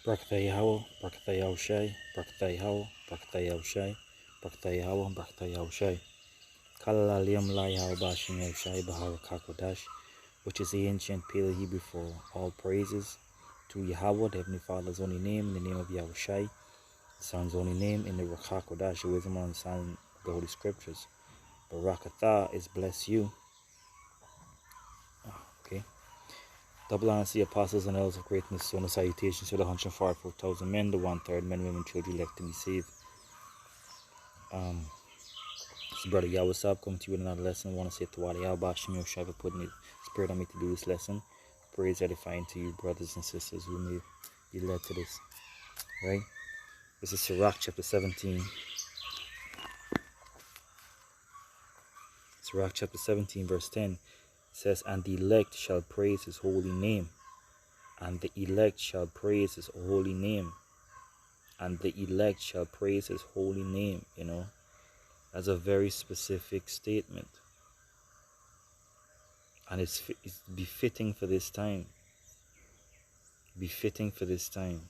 Barakatah Yahweh, Barakatah Yahushai, Barakatah Yahweh, Barakatah Yahushai, Barakatah Yahweh, Barakatah Yahushai. Kalala Liam La Yahweh Bashim Yahushai Bahar Kakodash, which is the ancient Pale Hebrew for all praises to Yahweh, the Heavenly Father's only name, in the name of Yahushai, the Son's only name, in the Rakakodash, the wisdom and sound of the Holy Scriptures. Barakatah is bless you. Okay. Double honors to the apostles and elders of greatness, so no salutations to the 144,000 men, the 1/3 men, women, children elect to be saved. This is Brother Yahweh Sab coming to you with another lesson. I want to say to Wadi Yahweh Bashim Yoshai for putting the spirit on me to do this lesson. Praise edifying to you, brothers and sisters who may be led to this. Right? This is Sirach chapter 17. Sirach chapter 17 verse 10 it says, and the elect shall praise his holy name. And the elect shall praise his holy name. And the elect shall praise his holy name. You know, that's a very specific statement. And it's befitting for this time. Befitting for this time.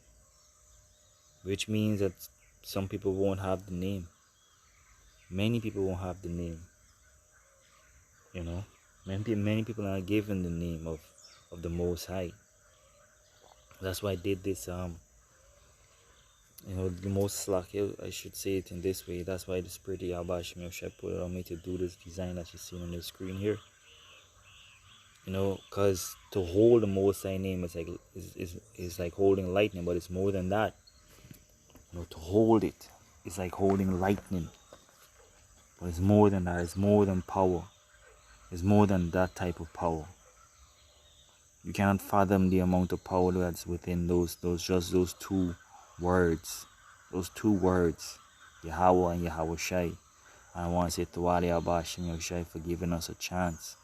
Which means that some people won't have the name. Many people won't have the name. You know, many people are given the name of the Most High. That's why I did this, you know, the most slack, I should say it in this way. That's why the Spirit of Yahweh Shemel put it on me to do this design that you're seeing on the screen here. You know, because to hold the Most High name is like holding lightning, but it's more than that. You know, to hold it is like holding lightning. But it's more than that. It's more than power. It's more than that type of power. You cannot fathom the amount of power that's within those two words. Those two words, Yahweh and Yahweh Shai. And I want to say to Wali Abashim Yahushai for giving us a chance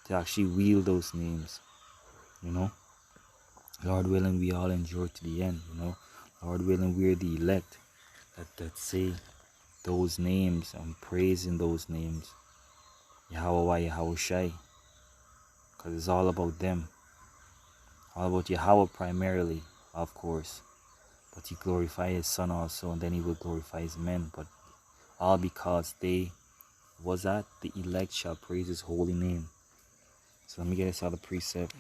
to actually wield those names. You know, Lord willing, we all endure to the end. You know, Lord willing, we're the elect that say those names and praising those names, Yahweh, Yahweh Shai. Because it's all about them. All about Yahweh primarily, of course. But he glorified his son also, and then he will glorify his men. But all because they, the elect shall praise his holy name. So let me get this other precept.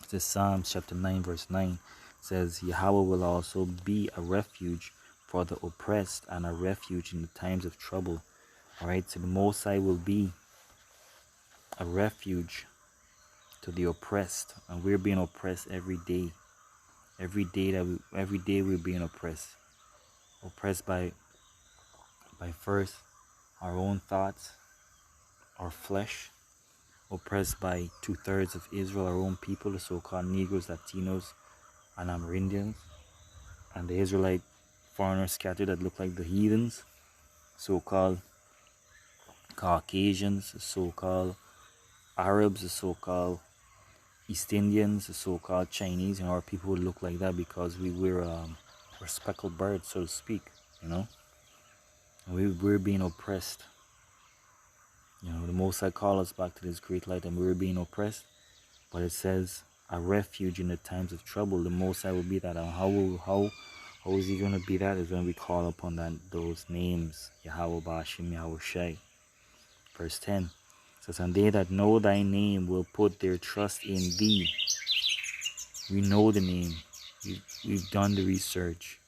It says Psalms chapter 9 verse 9. It says, Yahweh will also be a refuge for the oppressed and a refuge in the times of trouble. Alright, so the Most High will be a refuge to the oppressed, and we're being oppressed every day. Every day we're being oppressed by first our own thoughts, our flesh, oppressed by 2/3 of Israel, our own people, the so-called Negroes, Latinos, and Amerindians, and the Israelite foreigners scattered that look like the heathens, so-called Caucasians, the so-called Arabs, the so-called East Indians, the so-called Chinese, and our people would look like that because we're speckled birds, so to speak, you know. And we're being oppressed. You know, the Most High called us back to this great light, and we were being oppressed. But it says a refuge in the times of trouble. The Most High will be that. And how is he going to be that? Is when we call upon those names, Yahweh Bashim, Yahweh Shai. Verse 10 says, and they that know thy name will put their trust in thee. We know the name. We've done the research.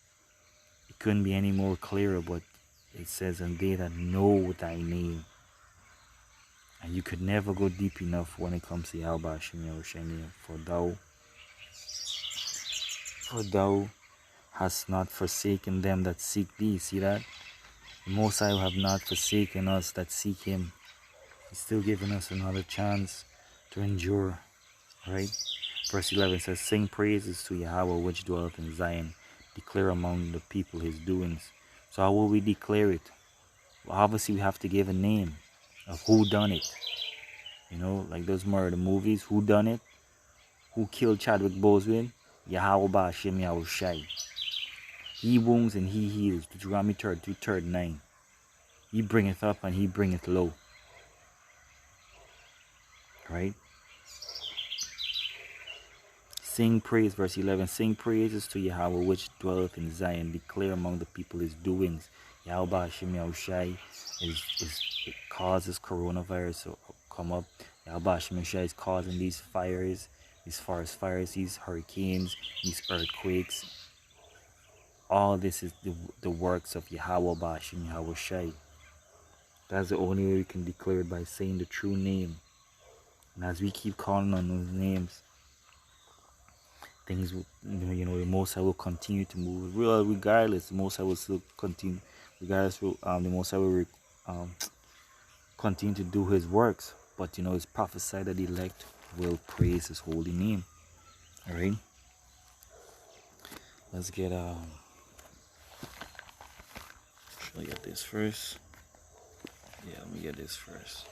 It couldn't be any more clearer, but it says, and they that know thy name. And you could never go deep enough when it comes to Yahweh Hashem Yahushua, for thou hast not forsaken them that seek thee. See that? The Most High have not forsaken us that seek him. He's still giving us another chance to endure. Right? Verse 11 says, sing praises to Yahweh which dwelleth in Zion. Declare among the people his doings. So how will we declare it? Well, obviously we have to give a name of who done it. You know, like those murder movies. Who done it? Who killed Chadwick Boseman? Yahweh Ba'ashem Yahushai. He wounds and he heals. Deuteronomy 32:39. He bringeth up and he bringeth low. Right? Sing praise, verse 11. Sing praises to Yahweh, which dwelleth in Zion. Declare among the people his doings. Yahweh Hashem Yahushai it causes coronavirus to come up. Yahweh Hashem Yahushai is causing these fires, these forest fires, these hurricanes, these earthquakes. All this is the works of Yahweh Hashem Yahushai. That's the only way we can declare it, by saying the true name. And as we keep calling on those names, things will, the Most High will continue to move. Regardless, the Most High will still continue. Regardless, the Most High will continue to do His works. But it's prophesied that the elect will praise His holy name. All right. Let's get Should I get this first? Yeah, let me get this first.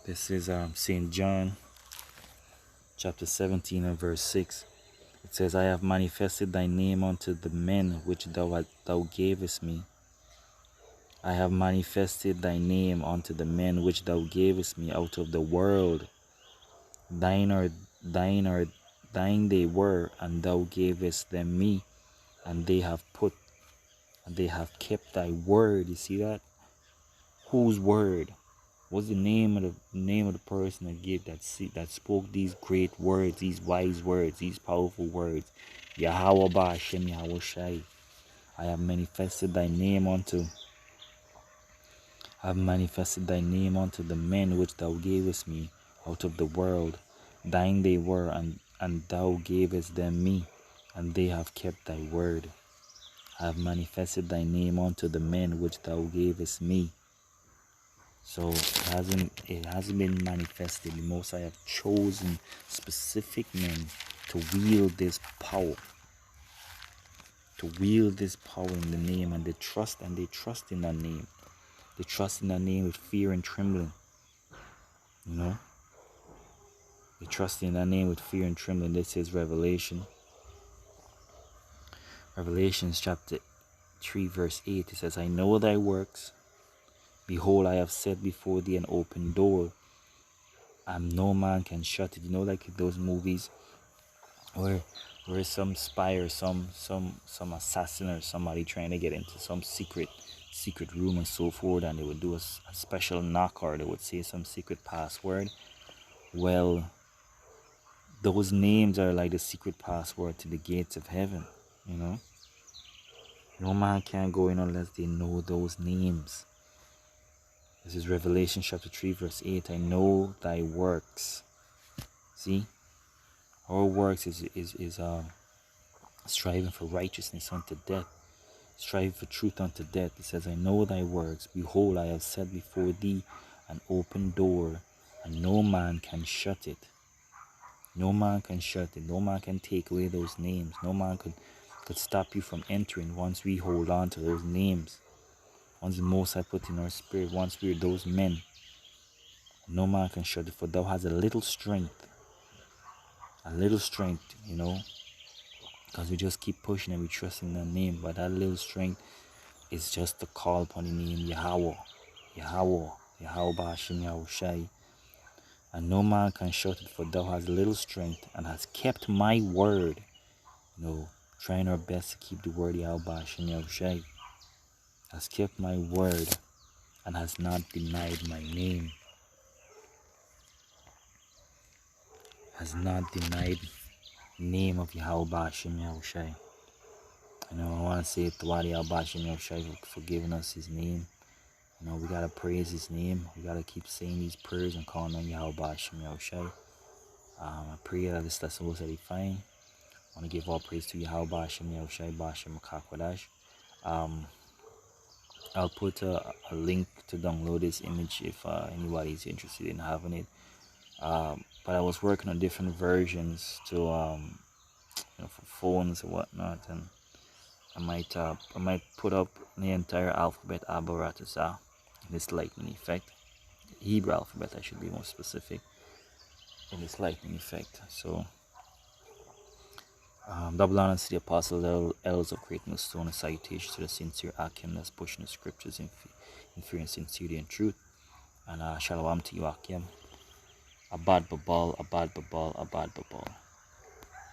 This is St. John, chapter 17 and verse 6. It says, I have manifested thy name unto the men which thou gavest me. I have manifested thy name unto the men which thou gavest me out of the world. Thine they were, and thou gavest them me, and they have kept thy word. You see that? Whose word? What's the name of the person that spoke these great words, these wise words, these powerful words? Yahweh Hashem Yahushai. I have manifested thy name unto the men which thou gavest me out of the world. Thine they were, and thou gavest them me, and they have kept thy word. I have manifested thy name unto the men which thou gavest me. So it hasn't been manifested. The Most High have chosen specific men to wield this power. To wield this power in the name, and they trust in that name. They trust in that name with fear and trembling. They trust in that name with fear and trembling. This is Revelations chapter 3 verse 8. It says, I know thy works. Behold, I have set before thee an open door, and no man can shut it. Like those movies where some spy or some assassin or somebody trying to get into some secret room and so forth, and they would do a special knock, or they would say some secret password. Well, those names are like the secret password to the gates of heaven. No man can go in unless they know those names. This is Revelation chapter 3 verse 8. I know thy works. See? Our works is striving for righteousness unto death. Striving for truth unto death. It says, I know thy works. Behold, I have set before thee an open door, and no man can shut it. No man can shut it. No man can take away those names. No man could stop you from entering once we hold on to those names. Once the Most High put in our spirit, once we're those men, no man can shut it. For thou hast a little strength, because we just keep pushing and we trust in that name. But that little strength is just to call upon the name Yahweh Hashem Yahushai. And no man can shut it, for thou hast little strength, and hast kept my word. Trying our best to keep the word Yahweh Hashem Yahushai. Has kept my word, and has not denied my name. Has not denied the name of Yahweh Hashem Yahushai. I want to say to Yahweh Hashem Yahushai for giving us his name. We got to praise his name. We got to keep saying these prayers and calling on Yahweh Hashem Yahushai. I pray that this lesson was edifying. I want to give all praise to Yahweh Hashem Yahushai B'Hashem Makakwadash. I'll put a link to download this image if anybody's interested in having it. But I was working on different versions to for phones and whatnot, and I might put up the entire alphabet Abaratasa in this lightning effect. Hebrew alphabet, I should be more specific, in this lightning effect. So double honor to the apostles, elders of Great Millstone, and salutations to the sincere Akim that's pushing the scriptures in fear and sincerity and truth. And shalom to you, Akim. Abad babal, abad babal, abad babal.